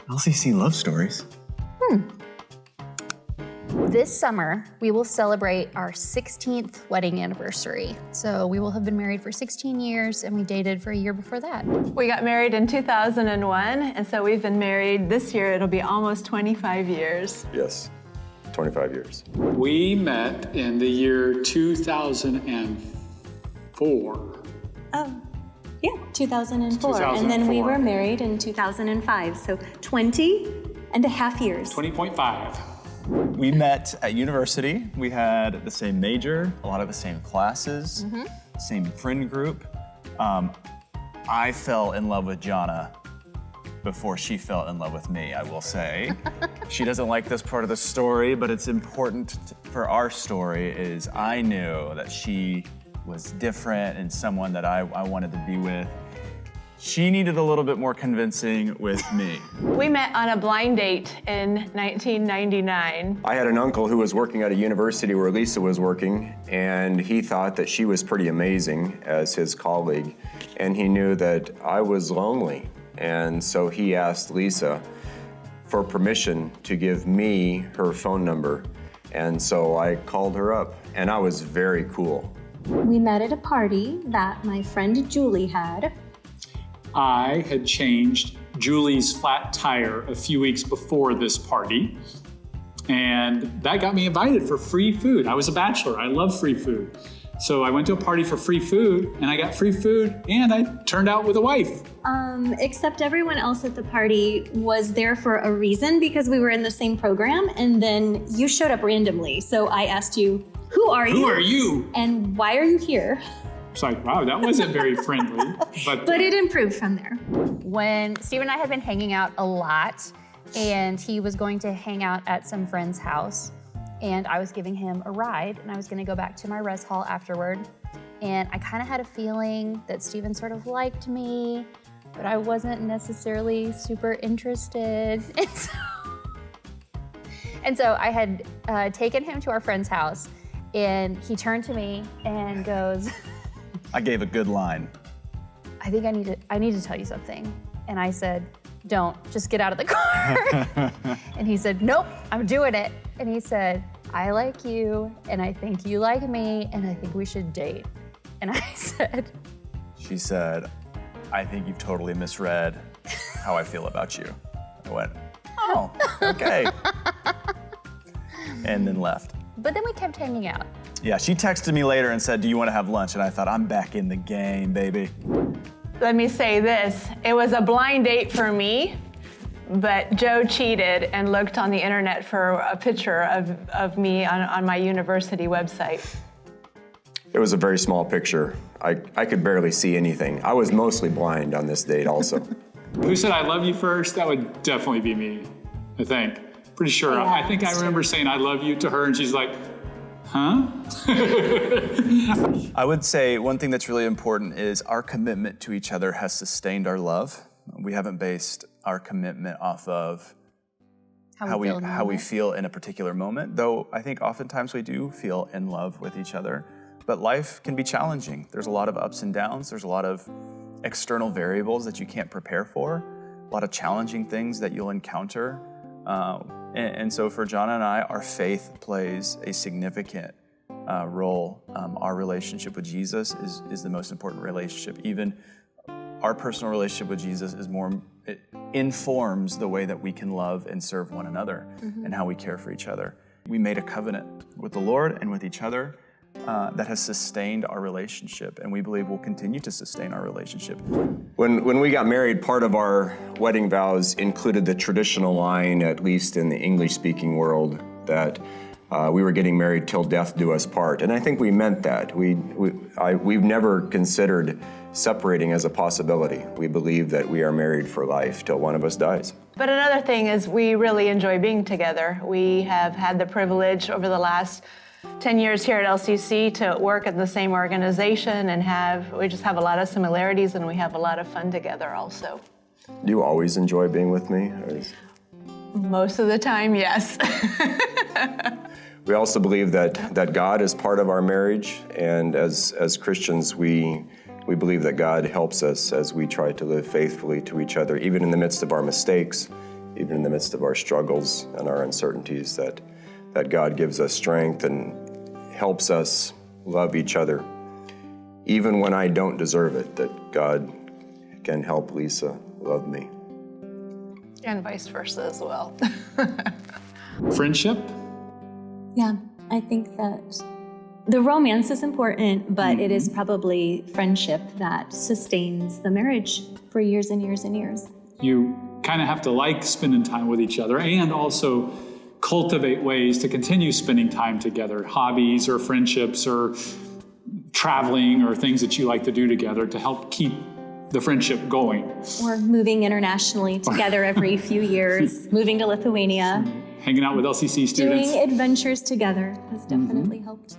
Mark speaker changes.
Speaker 1: LCC Love Stories.
Speaker 2: This summer, we will celebrate our 16th wedding anniversary. So we will have been married for 16 years, and we dated for a year before that.
Speaker 3: We got married in 2001, and so we've been married this year. It'll be almost 25 years.
Speaker 4: Yes, 25 years.
Speaker 5: We met in the year 2004.
Speaker 6: Yeah, 2004. And then we were married in 2005, so 20 and a half years.
Speaker 5: 20.5.
Speaker 1: We met at university. We had the same major, a lot of the same classes, same friend group. I fell in love with Jonna before she fell in love with me, I will say. She doesn't like this part of the story, but it's important for our story is I knew that she was different and someone that I wanted to be with. She needed a little bit more convincing with me.
Speaker 3: We met on a blind date in 1999.
Speaker 4: I had an uncle who was working at a university where Lisa was working, and he thought that she was pretty amazing as his colleague, and he knew that I was lonely. And so he asked Lisa for permission to give me her phone number. And so I called her up, and I was very cool.
Speaker 6: We met at a party that my friend Julie had.
Speaker 5: I had changed Julie's flat tire a few weeks before this party, and that got me invited for free food. I was a bachelor. I love free food. So I went to a party for free food, and I got free food, and I turned out with a wife.
Speaker 6: Except everyone else at the party was there for a reason because we were in the same program, and then you showed up randomly. So I asked you, who are you?
Speaker 5: Who are you?
Speaker 6: And why are you here?
Speaker 5: It's like, wow, that wasn't very friendly.
Speaker 6: But it improved from there.
Speaker 2: When Steve and I had been hanging out a lot, and he was going to hang out at some friend's house, and I was giving him a ride, and I was gonna go back to my res hall afterward, and I kind of had a feeling that Steven sort of liked me, but I wasn't necessarily super interested. And so I had taken him to our friend's house, and he turned to me and goes,
Speaker 1: I gave a good line.
Speaker 2: I think I need to tell you something. And I said, don't, just get out of the car. And he said, nope, I'm doing it. And he said, I like you, and I think you like me, and I think we should date. And I said,
Speaker 1: She said, I think you've totally misread how I feel about you. I went, oh, okay. And then left.
Speaker 2: but then we kept hanging out.
Speaker 1: Yeah, she texted me later and said, do you want to have lunch? And I thought, I'm back in the game, baby.
Speaker 3: Let me say this, it was a blind date for me, but Joe cheated and looked on the internet for a picture of me on my university website.
Speaker 4: It was a very small picture. I could barely see anything. I was mostly blind on this date also.
Speaker 5: Who said I love you first? That would definitely be me, I think. Pretty sure.
Speaker 6: Yeah,
Speaker 5: I think I remember saying I love you to her and she's like, huh?
Speaker 1: I would say one thing that's really important is our commitment to each other has sustained our love. We haven't based our commitment off of how we feel in a particular moment, though I think oftentimes we do feel in love with each other. But life can be challenging. There's a lot of ups and downs. There's a lot of external variables that you can't prepare for, a lot of challenging things that you'll encounter. And so for Jonna and I, our faith plays a significant role. Our relationship with Jesus is the most important relationship. Even our personal relationship with Jesus it informs the way that we can love and serve one another and how we care for each other. We made a covenant with the Lord and with each other that has sustained our relationship, and we believe will continue to sustain our relationship.
Speaker 4: When we got married, part of our wedding vows included the traditional line, at least in the English-speaking world, that we were getting married till death do us part. And I think we meant that. We've never considered separating as a possibility. We believe that we are married for life till one of us dies.
Speaker 3: But another thing is we really enjoy being together. We have had the privilege over the last 10 years here at LCC to work at the same organization and we just have a lot of similarities and we have a lot of fun together also.
Speaker 4: Do you always enjoy being with me?
Speaker 3: Most of the time, yes.
Speaker 4: We also believe that God is part of our marriage, and as Christians, we believe that God helps us as we try to live faithfully to each other, even in the midst of our mistakes, even in the midst of our struggles and our uncertainties, that God gives us strength and helps us love each other, even when I don't deserve it, that God can help Lisa love me.
Speaker 3: And vice versa as well.
Speaker 5: Friendship?
Speaker 6: Yeah, I think that the romance is important, but it is probably friendship that sustains the marriage for years and years and years.
Speaker 5: You kind of have to like spending time with each other and also cultivate ways to continue spending time together, hobbies or friendships or traveling or things that you like to do together to help keep the friendship going.
Speaker 6: Or moving internationally together every few years, moving to Lithuania.
Speaker 5: Hanging out with LCC students.
Speaker 6: Doing adventures together has definitely helped.